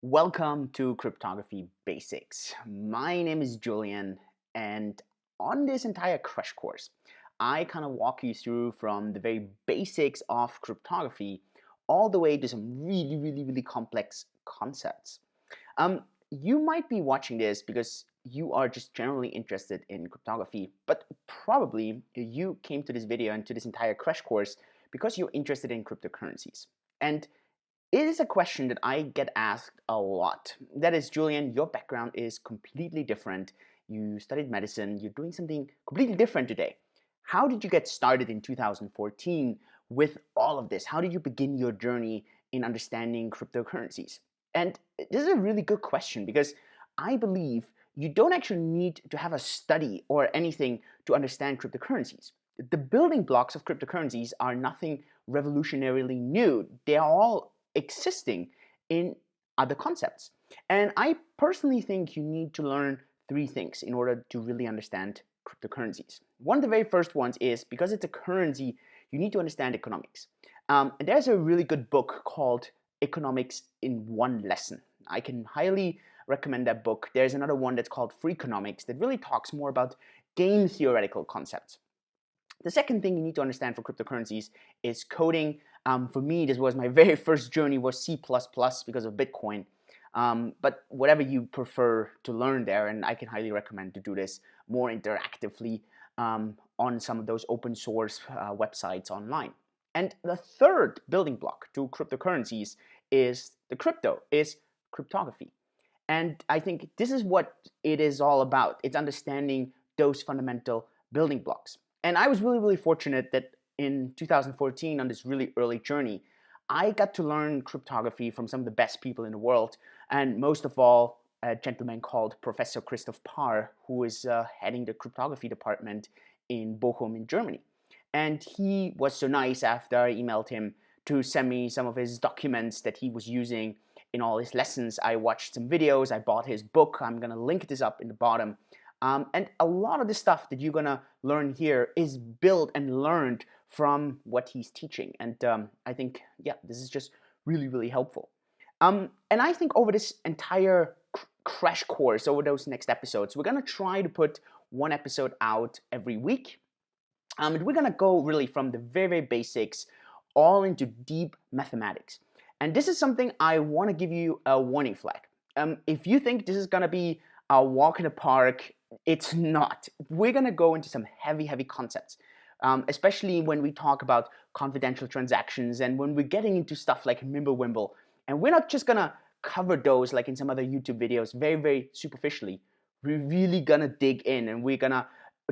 Welcome to Cryptography Basics. My name is Julian, and on this entire crash course, I kind of walk you through from the very basics of cryptography all the way to some really complex concepts. You might be watching this because you are just generally interested in cryptography, but probably you came to this video and to this entire crash course because you're interested in cryptocurrencies. And it is a question that I get asked a lot. That is, Julian, your background is completely different. You studied medicine, you're doing something completely different today. How did you get started in 2014 with all of this? How did you begin your journey in understanding cryptocurrencies? And this is a really good question because I believe you don't actually need to have a study or anything to understand cryptocurrencies. The building blocks of cryptocurrencies are nothing revolutionarily new. They are all existing in other concepts. And I personally think you need to learn three things in order to really understand cryptocurrencies. One of the very first ones is because it's a currency, you need to understand economics. And there's a really good book called Economics in One Lesson. I can highly recommend that book. There's another one that's called Free Economics that really talks more about game theoretical concepts. The second thing you need to understand for cryptocurrencies is coding. For me, this was my very first journey was C++ because of Bitcoin. But whatever you prefer to learn there, and I can highly recommend to do this more interactively on some of those open source websites online. And the third building block to cryptocurrencies is cryptography. And I think this is what it is all about. It's understanding those fundamental building blocks. And I was really fortunate that in 2014, on this really early journey, I got to learn cryptography from some of the best people in the world, and most of all, a gentleman called Professor Christoph Parr, who is heading the cryptography department in Bochum in Germany. And he was so nice after I emailed him to send me some of his documents that he was using in all his lessons. I watched some videos, I bought his book, I'm gonna link this up in the bottom. And a lot of the stuff that you're gonna learn here is built and learned from what he's teaching. And I think, yeah, this is just really helpful. And I think over this entire crash course, over those next episodes, we're gonna try to put one episode out every week. And we're gonna go really from the very basics all into deep mathematics. And this is something I wanna give you a warning flag. If you think this is gonna be a walk in the park, it's not. We're gonna go into some heavy concepts, especially when we talk about confidential transactions and when we're getting into stuff like Mimblewimble. And we're not just gonna cover those like in some other YouTube videos very superficially. We're really gonna dig in and we're gonna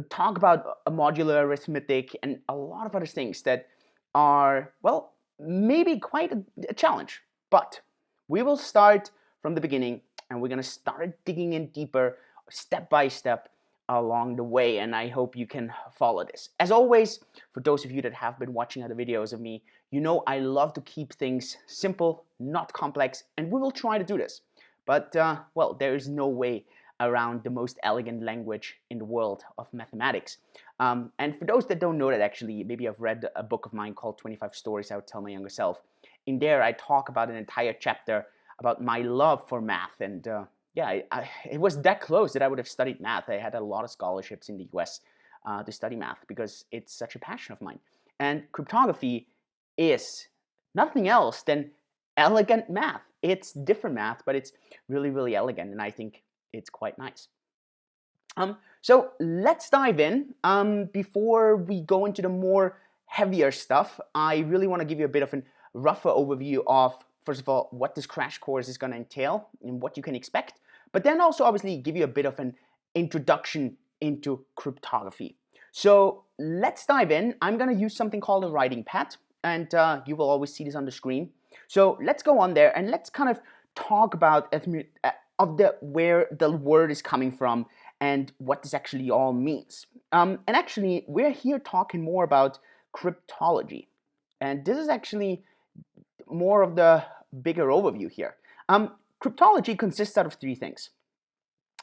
talk about a modular arithmetic and a lot of other things that are, well, maybe quite a challenge. But we will start from the beginning and we're gonna start digging in deeper step by step along the way, and I hope you can follow this. As always, for those of you that have been watching other videos of me, you know I love to keep things simple, not complex, and we will try to do this. But, well, there is no way around the most elegant language in the world of mathematics. And for those that don't know that, actually, maybe I've read a book of mine called 25 Stories I Would Tell My Younger Self. In there, I talk about an entire chapter about my love for math, and yeah, it was that close that I would have studied math. I had a lot of scholarships in the US to study math because it's such a passion of mine. And cryptography is nothing else than elegant math. It's different math, but it's really elegant, and I think it's quite nice. So let's dive in. Before we go into the more heavier stuff, I really want to give you a bit of a rougher overview of, first of all, what this crash course is going to entail and what you can expect, but then also obviously give you a bit of an introduction into cryptography. So let's dive in. I'm going to use something called a writing pad, and you will always see this on the screen. So let's go on there and let's kind of talk about where the word is coming from and what this actually all means. And actually, we're here talking more about cryptology, and this is actually more of the bigger overview here. Cryptology consists out of three things.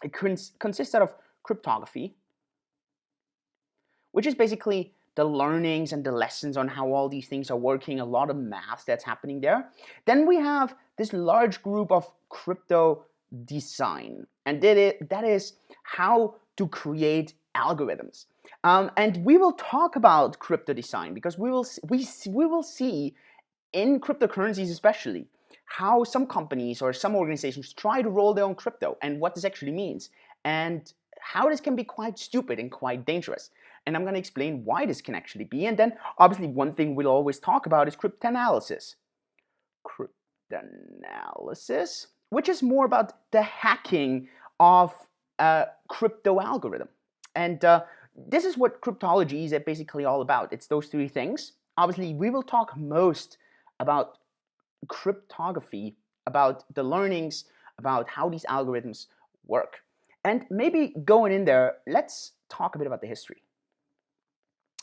It consists out of cryptography, which is basically the learnings and the lessons on how all these things are working, a lot of math that's happening there. Then we have this large group of crypto design, and that is how to create algorithms. And we will talk about crypto design because we will see in cryptocurrencies especially how some companies or some organizations try to roll their own crypto and what this actually means, and how this can be quite stupid and quite dangerous. And I'm going to explain why this can actually be. And then obviously one thing we'll always talk about is crypt analysis. Crypt analysis, which is more about the hacking of a crypto algorithm. And this is what cryptology is basically all about. It's those three things. Obviously, we will talk most about cryptography, about the learnings, about how these algorithms work. And maybe going in there, let's talk a bit about the history.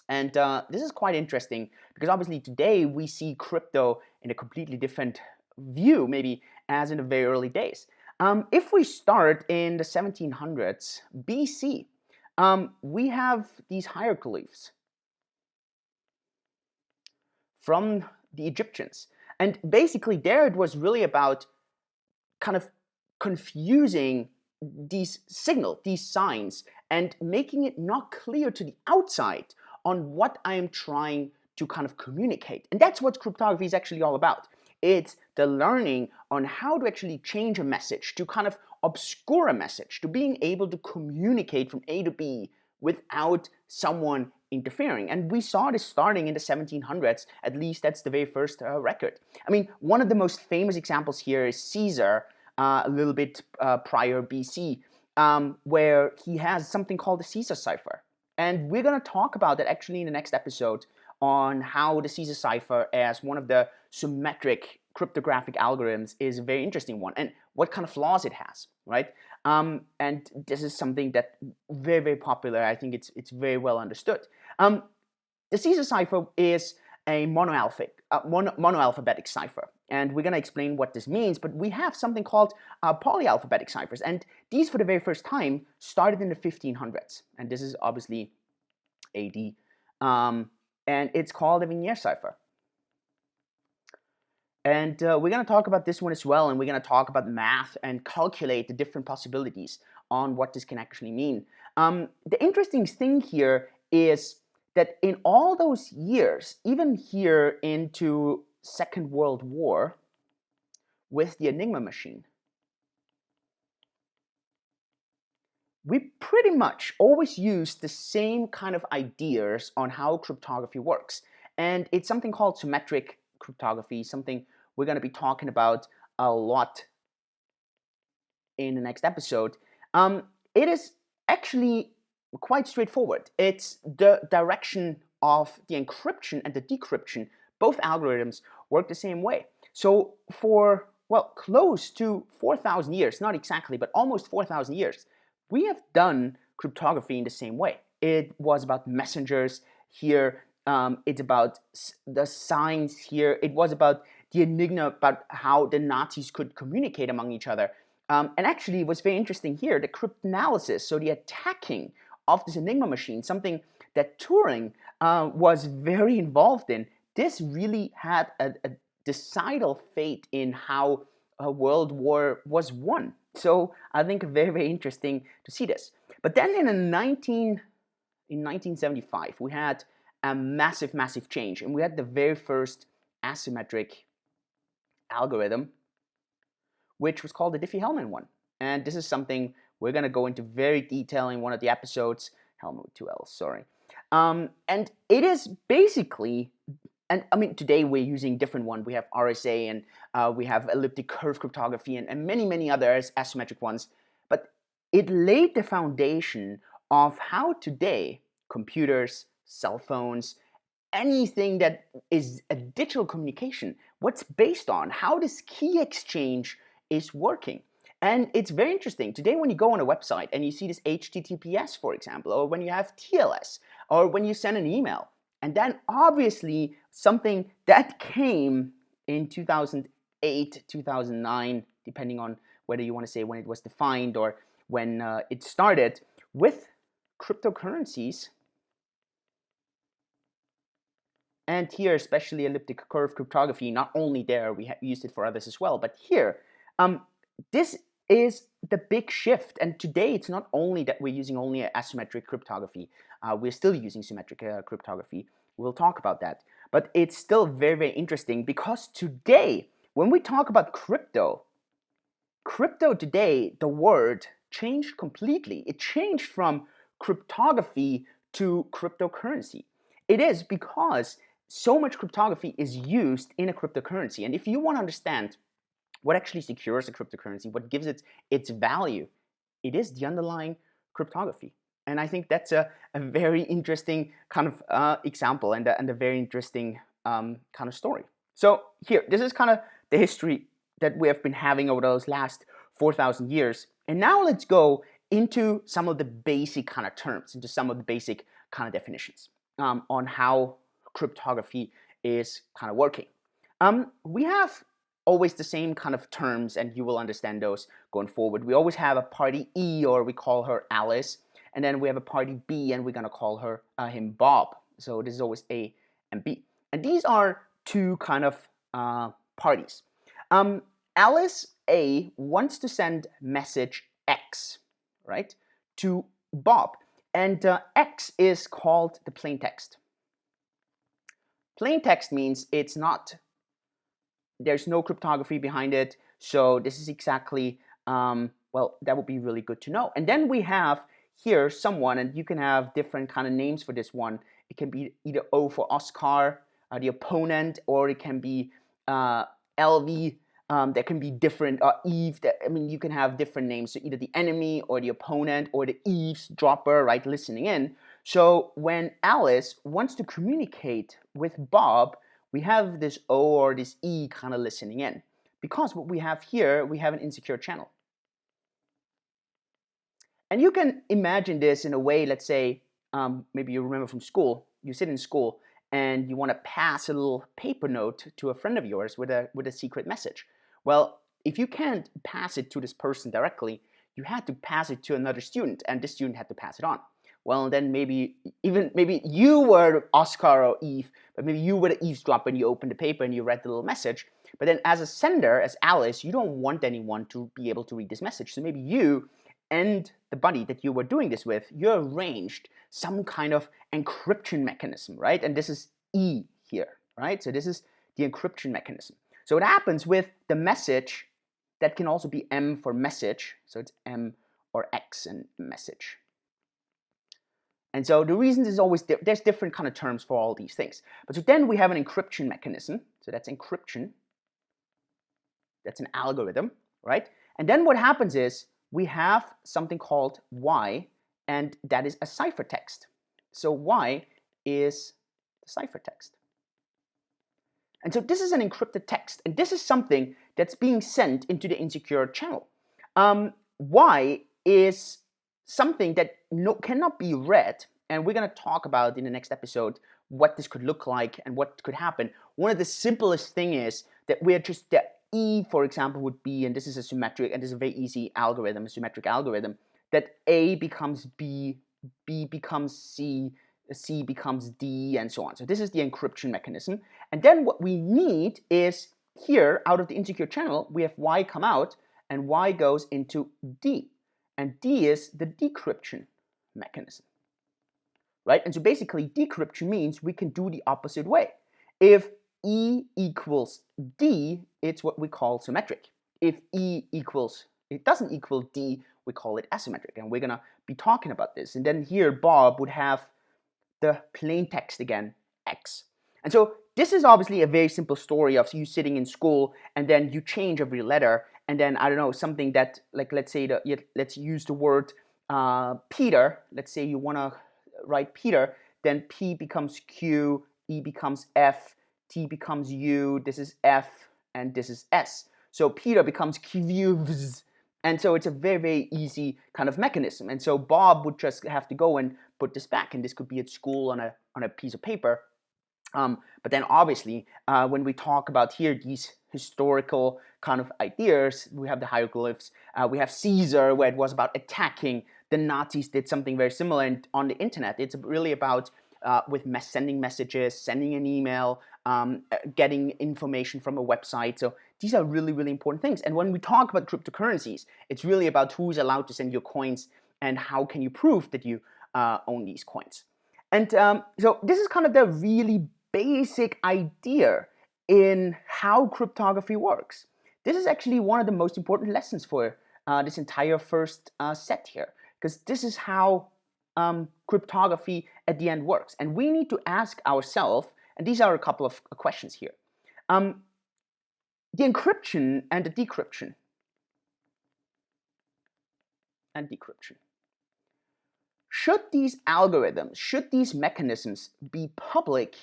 And this is quite interesting because obviously today we see crypto in a completely different view, maybe as in the very early days. If we start in the 1700s BC, we have these hieroglyphs from the Egyptians. And basically there it was really about kind of confusing these signals, these signs, and making it not clear to the outside on what I am trying to kind of communicate. And that's what cryptography is actually all about. It's the learning on how to actually change a message, to kind of obscure a message, to being able to communicate from A to B without someone interfering. And we saw this starting in the 1700s, at least that's the very first record. I mean, one of the most famous examples here is Caesar, a little bit prior BC, where he has something called the Caesar cipher. And we're going to talk about that actually in the next episode on how the Caesar cipher as one of the symmetric cryptographic algorithms is a very interesting one and what kind of flaws it has, right? And this is something that very, very popular. I think it's very well understood. The Caesar cipher is a monoalphabetic cipher, and we're going to explain what this means, but we have something called polyalphabetic ciphers, and these for the very first time started in the 1500s, and this is obviously AD, and it's called a Viennese cipher. And we're going to talk about this one as well, and we're going to talk about math and calculate the different possibilities on what this can actually mean. The interesting thing here is that in all those years, even here into Second World War with the Enigma machine, we pretty much always use the same kind of ideas on how cryptography works. And it's something called symmetric cryptography, something we're going to be talking about a lot in the next episode. It is actually quite straightforward. It's the direction of the encryption and the decryption. Both algorithms work the same way. So for, well, close to 4,000 years, not exactly, but almost 4,000 years, we have done cryptography in the same way. It was about messengers here. It's about the signs here. It was about the enigma, about how the Nazis could communicate among each other. And actually, it was very interesting here, the crypt analysis, so the attacking of this Enigma machine, something that Turing was very involved in. This really had a decidal fate in how World War was won. So I think very, very interesting to see this. But then in 1975, we had a massive, massive change, and we had the very first asymmetric algorithm, which was called the Diffie-Hellman one. And this is something we're going to go into very detail in one of the episodes. Hellman with two L's, sorry. And it is basically, and I mean, today we're using different ones. We have RSA and we have elliptic curve cryptography and many, many other asymmetric ones. But it laid the foundation of how today computers, cell phones, anything that is a digital communication, what's based on, how this key exchange is working. And it's very interesting. Today when you go on a website and you see this HTTPS, for example, or when you have TLS, or when you send an email, and then obviously something that came in 2008, 2009, depending on whether you want to say when it was defined or when it started, with cryptocurrencies. And here, especially elliptic curve cryptography, not only there, we used it for others as well, but here, this is the big shift. And today, it's not only that we're using only asymmetric cryptography. We're still using symmetric cryptography. We'll talk about that. But it's still very, very interesting because today, when we talk about crypto today, the word changed completely. It changed from cryptography to cryptocurrency. It is because so much cryptography is used in a cryptocurrency. And if you want to understand what actually secures a cryptocurrency, what gives it its value, it is the underlying cryptography. And I think that's a very interesting kind of example and a very interesting kind of story. So here, this is kind of the history that we have been having over those last 4,000 years. And now let's go into some of the basic kind of terms, into some of the basic kind of definitions on how cryptography is kind of working. We have always the same kind of terms, and you will understand those going forward. We always have a party E, or we call her Alice, and then we have a party B, and we're going to call him Bob. So this is always A and B. And these are two kind of parties. Alice A wants to send message X, right, to Bob. And X is called the plain text. Plain text means it's not, there's no cryptography behind it. So this is exactly, well, that would be really good to know. And then we have here someone, and you can have different kind of names for this one. It can be either O for Oscar, the opponent, or it can be LV. There can be different, Eve, I mean, you can have different names, so either the enemy or the opponent or the eavesdropper, right, listening in. So when Alice wants to communicate with Bob, we have this O or this E kind of listening in. Because what we have here, we have an insecure channel. And you can imagine this in a way, let's say, maybe you remember from school, you sit in school and you want to pass a little paper note to a friend of yours with a secret message. Well, if you can't pass it to this person directly, you had to pass it to another student, and this student had to pass it on. Well, then maybe you were Oscar or Eve, but maybe you were the eavesdropper and you opened the paper and you read the little message. But then as a sender, as Alice, you don't want anyone to be able to read this message. So maybe you and the buddy that you were doing this with, you arranged some kind of encryption mechanism, right? And this is E here, right? So this is the encryption mechanism. So what happens with the message, that can also be M for message, so it's M or X in message. And so the reason is always, there's different kind of terms for all these things. But so then we have an encryption mechanism, so that's encryption. That's an algorithm, right? And then what happens is, we have something called Y, and that is a ciphertext. So Y is the ciphertext. And so this is an encrypted text, and this is something that's being sent into the insecure channel. Y is something that cannot be read, and we're going to talk about in the next episode what this could look like and what could happen. One of the simplest thing is that we're just, the E, for example, would be, and this is a symmetric, and this is a very easy algorithm, a symmetric algorithm, that A becomes B, B becomes C, C becomes D, and so on. So this is the encryption mechanism. And then what we need is, here, out of the insecure channel, we have Y come out, and Y goes into D. And D is the decryption mechanism, right? And so basically, decryption means we can do the opposite way. If E equals D, it's what we call symmetric. If E equals, it doesn't equal D, we call it asymmetric. And we're going to be talking about this. And then here, Bob would have the plain text again, X. And so this is obviously a very simple story of you sitting in school, and then you change every letter, and then, I don't know, something that, like, let's say, let's use the word Peter. Let's say you want to write Peter, then P becomes Q, E becomes F, T becomes U, this is F, and this is S. So Peter becomes Q, and so it's a very, very easy kind of mechanism. And so Bob would just have to go and put this back, and this could be at school on a piece of paper. But then obviously, when we talk about here these historical kind of ideas, we have the hieroglyphs, we have Caesar, where it was about attacking. The Nazis did something very similar, and on the internet, it's really about sending messages, sending an email, getting information from a website. So these are really, really important things. And when we talk about cryptocurrencies, it's really about who's allowed to send you coins and how can you prove that you own these coins. And so this is kind of the really basic idea in how cryptography works. This is actually one of the most important lessons for this entire first set here, because this is how cryptography at the end works. And we need to ask ourselves, and these are a couple of questions here. The encryption and the decryption. Should these algorithms, should these mechanisms be public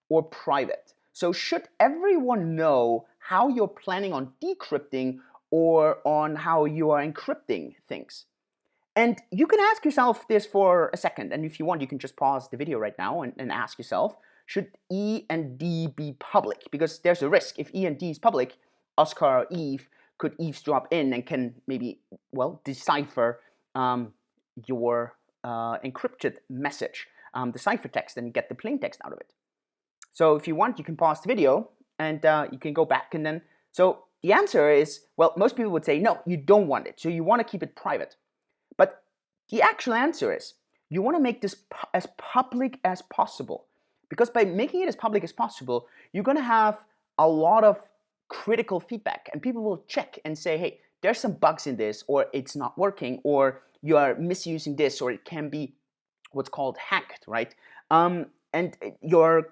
or private? So should everyone know how you're planning on decrypting or on how you are encrypting things? And you can ask yourself this for a second, and if you want, you can just pause the video right now and ask yourself, should E and D be public? Because there's a risk. If E and D is public, Oscar or Eve could eavesdrop in and can maybe, well, decipher your encrypted message, the ciphertext, and get the plain text out of it. So if you want, you can pause the video and you can go back and then, so the answer is, well, most people would say, no, you don't want it. So you want to keep it private. But the actual answer is, you want to make this as public as possible. Because by making it as public as possible, you're going to have a lot of critical feedback. And people will check and say, hey, there's some bugs in this, or it's not working, or you are misusing this, or it can be what's called hacked, right? And your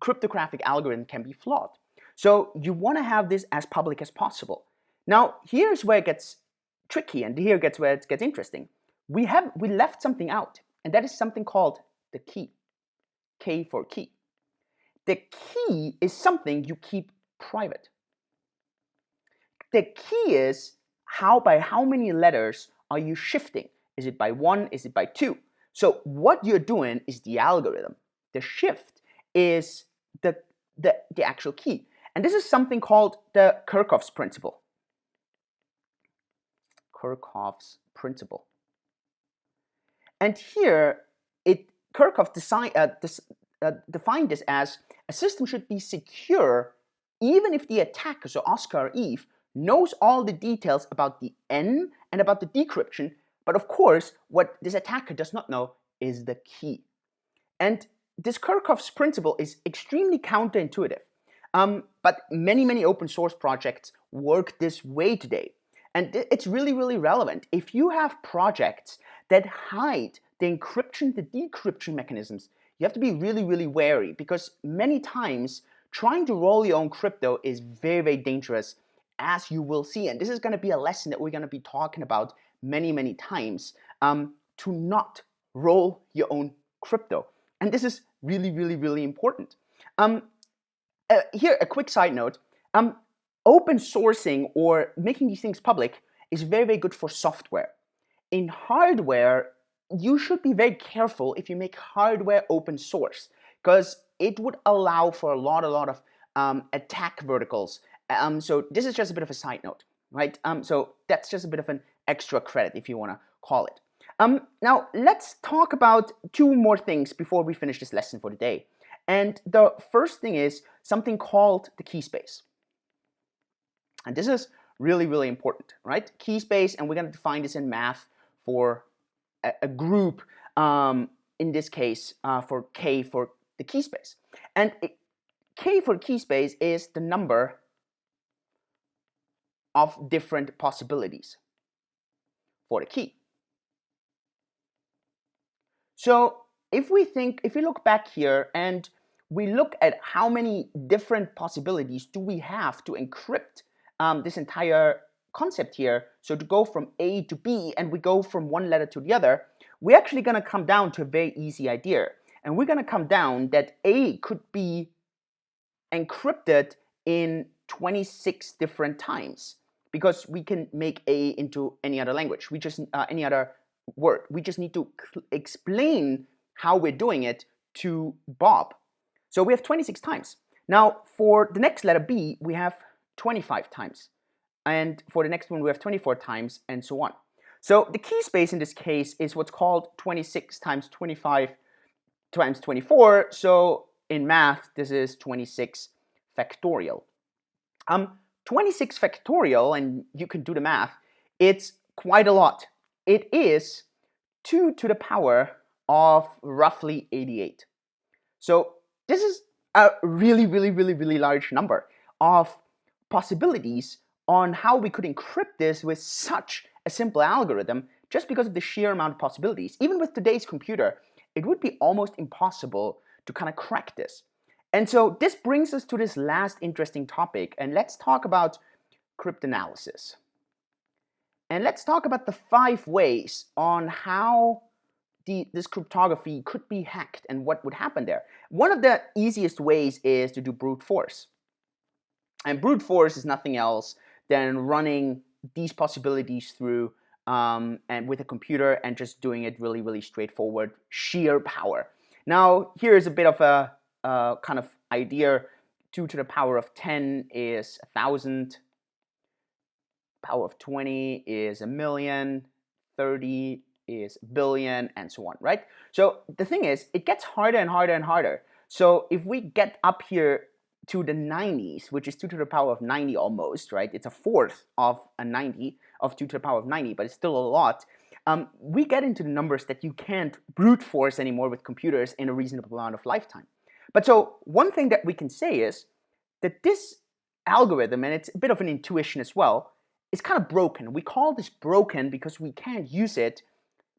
cryptographic algorithm can be flawed. So you want to have this as public as possible. Now, here's where it gets tricky, and here gets where it gets interesting. We left something out, and that is something called the key. K for key. The key is something you keep private. The key is by how many letters are you shifting? Is it by 1? Is it by 2? So what you're doing is the algorithm. The shift is the actual key. And this is something called the Kirchhoff's principle. Kirchhoff's principle. And here, Kirchhoff defined this as a system should be secure even if the attacker, so Oscar or Eve, knows all the details about the N and about the decryption, but of course, what this attacker does not know is the key. And this Kirchhoff's principle is extremely counterintuitive, but many open source projects work this way today. And it's really, really relevant. If you have projects that hide the encryption, the decryption mechanisms, you have to be really, really wary, because many times trying to roll your own crypto is very, very dangerous, as you will see. And this is going to be a lesson that we're going to be talking about many times, to not roll your own crypto. And this is really, really important. Here, a quick side note. Open sourcing or making these things public is very, very good for software. In hardware, you should be very careful if you make hardware open source, because it would allow for a lot of attack verticals. So this is just a bit of a side note, right? So that's just a bit of an extra credit, if you want to call it. Now, let's talk about 2 more things before we finish this lesson for today. And the first thing is something called the key space. And this is really, really important, right? Key space, and we're going to define this in math for a group, in this case, for K for the key space. And K for key space is the number of different possibilities for the key. So if we look back here and we look at how many different possibilities do we have to encrypt this entire concept here, so to go from A to B and we go from one letter to the other, we're actually going to come down to a very easy idea. And we're going to come down that A could be encrypted in 26 different times, because we can make A into any other language. We just any other word. We just need to explain how we're doing it to Bob. So we have 26 times. Now for the next letter B, we have 25 times. And for the next one, we have 24 times, and so on. So the key space in this case is what's called 26 times 25 times 24. So in math, this is 26 factorial. 26 factorial, and you can do the math, it's quite a lot. It is 2 to the power of roughly 88. So this is a really large number of possibilities on how we could encrypt this with such a simple algorithm, just because of the sheer amount of possibilities. Even with today's computer, it would be almost impossible to kind of crack this. And so this brings us to this last interesting topic, and let's talk about cryptanalysis. And let's talk about the 5 ways on how this cryptography could be hacked and what would happen there. One of the easiest ways is to do brute force. And brute force is nothing else than running these possibilities through and with a computer and just doing it really straightforward, sheer power. Now, here's a bit of a kind of idea. 2 to the power of 10 is 1,000. Power of 20 is 1,000,000. 30 is billion, and so on, right? So the thing is, it gets harder and harder and harder. So if we get up here to the 90s, which is 2 to the power of 90 almost, right? It's a fourth of a 90, of 2 to the power of 90, but it's still a lot. We get into the numbers that you can't brute force anymore with computers in a reasonable amount of lifetime. But so one thing that we can say is that this algorithm, and it's a bit of an intuition as well, is kind of broken. We call this broken because we can't use it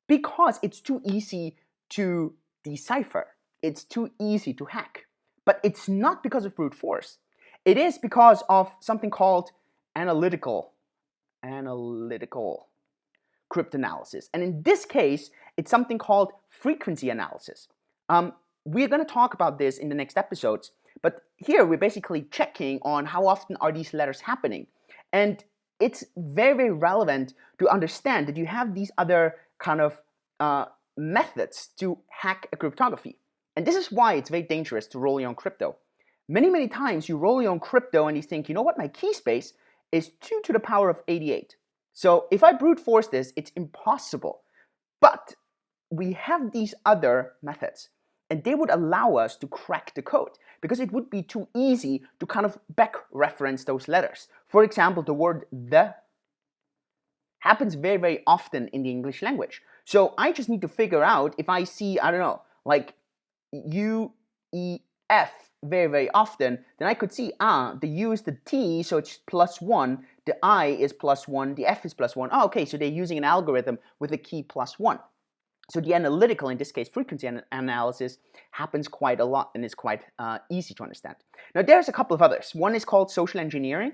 because it's too easy to decipher. It's too easy to hack. But it's not because of brute force. It is because of something called analytical cryptanalysis. And in this case, it's something called frequency analysis. We're going to talk about this in the next episodes, but here we're basically checking on how often are these letters happening. And it's very relevant to understand that you have these other kind of methods to hack a cryptography. And this is why it's very dangerous to roll your own crypto. Many times you roll your own crypto and you think, you know what, my key space is 2 to the power of 88. So if I brute force this, it's impossible. But we have these other methods, and they would allow us to crack the code because it would be too easy to kind of back reference those letters. For example, the word the happens very often in the English language. So I just need to figure out if I see, I don't know, like U-E-F very often, then I could see, the U is the T, so it's +1, the I is +1, the F is +1. Oh, okay, so they're using an algorithm with a key +1. So the analytical, in this case frequency analysis, happens quite a lot and is quite easy to understand. Now there's a couple of others. One is called social engineering.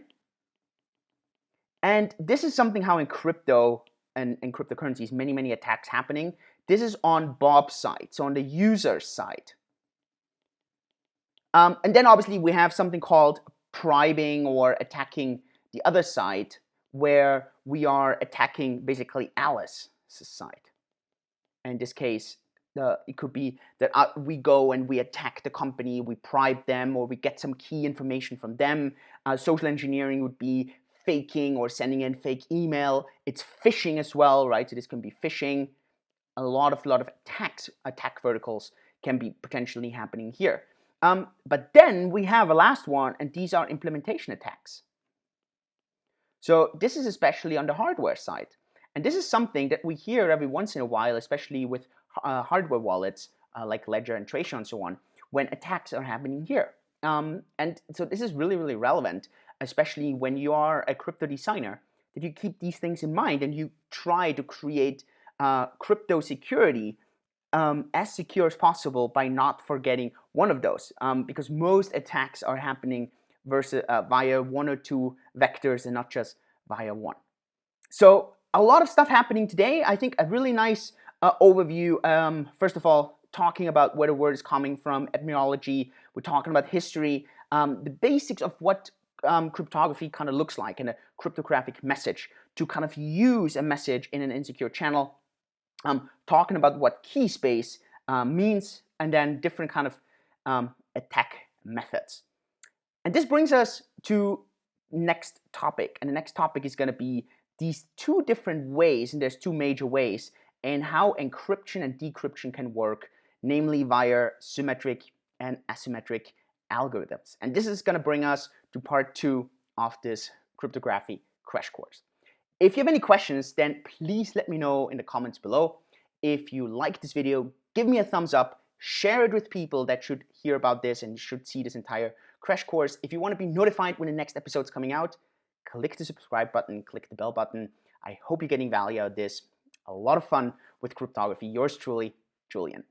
And this is something how in crypto and in cryptocurrencies, many attacks happening. This is on Bob's side, so on the user's side. And then obviously we have something called bribing or attacking the other side, where we are attacking basically Alice's side. In this case, it could be that we go and we attack the company, we bribe them, or we get some key information from them. Social engineering would be faking or sending in fake email. It's phishing as well, right? So this can be phishing. A lot of attack verticals can be potentially happening here. But then we have a last one, and these are implementation attacks. So this is especially on the hardware side. And this is something that we hear every once in a while, especially with hardware wallets like Ledger and Traceo and so on, when attacks are happening here. And so this is really relevant, especially when you are a crypto designer, that you keep these things in mind and you try to create crypto security as secure as possible by not forgetting one of those, because most attacks are happening via 1 or 2 vectors and not just via 1. So a lot of stuff happening today. I think a really nice overview. First of all, talking about where the word is coming from, etymology. We're talking about history, the basics of what cryptography kind of looks like, and a cryptographic message to kind of use a message in an insecure channel. Talking about what key space means, and then different kind of attack methods. And this brings us to next topic, and the next topic is going to be these 2 different ways, and there's 2 major ways, and how encryption and decryption can work, namely via symmetric and asymmetric algorithms. And this is going to bring us to part 2 of this cryptography crash course. If you have any questions, then please let me know in the comments below. If you like this video, give me a thumbs up, share it with people that should hear about this and should see this entire crash course. If you want to be notified when the next episode's coming out, click the subscribe button, click the bell button. I hope you're getting value out of this. A lot of fun with cryptography. Yours truly, Julian.